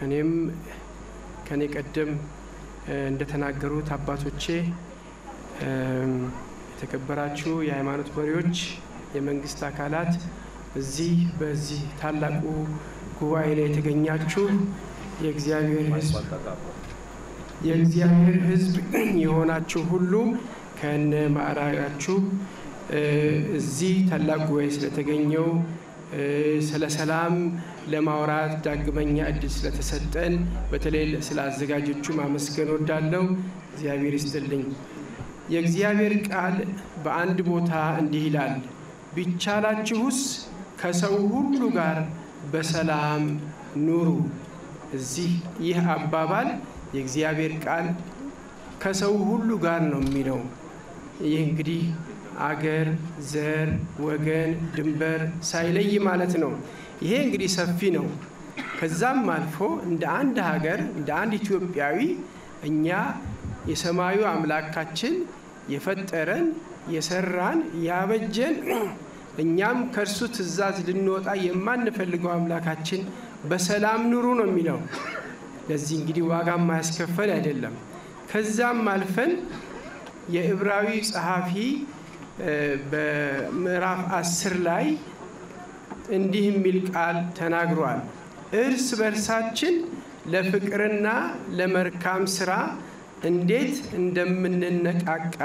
እኔም ከኔ ቀደም እንደተናገሩት አባቶቼ የተከበራችሁ የሃይማኖት መሪዎች የመንግስት አካላት እዚህ በዚህ ታላቁ ጉባኤ ላይ የተገኛችሁ የእግዚአብሔር ሕዝብ የሆናችሁ ሁሉ ከነ ማዕረጋችሁ እዚህ ታላቁ ጉባኤ ስለተገኘው ስለ ሰላም ለማውራት ዳግመኛ እድል ስለተሰጠን በተለይ ስላዘጋጆቹ ማመስገን ወዳለው እግዚአብሔር ይስጥልኝ። የእግዚአብሔር ቃል በአንድ ቦታ እንዲህ ይላል፣ ቢቻላችሁስ ከሰው ሁሉ ጋር በሰላም ኑሩ። እዚህ ይህ አባባል የእግዚአብሔር ቃል ከሰው ሁሉ ጋር ነው የሚለው። ይህ እንግዲህ አገር፣ ዘር፣ ወገን፣ ድንበር ሳይለይ ማለት ነው። ይሄ እንግዲህ ሰፊ ነው። ከዛም አልፎ እንደ አንድ ሀገር እንደ አንድ ኢትዮጵያዊ እኛ የሰማዩ አምላካችን የፈጠረን የሰራን ያበጀን እኛም ከርሱ ትእዛዝ ልንወጣ የማንፈልገው አምላካችን በሰላም ኑሩ ነው የሚለው። ለዚህ እንግዲህ ዋጋ ማያስከፈል አይደለም። ከዛም አልፈን የዕብራዊ ጸሐፊ በምዕራፍ 10 ላይ እንዲህ የሚል ቃል ተናግሯል። እርስ በርሳችን ለፍቅርና ለመልካም ስራ እንዴት እንደምንነቃቃ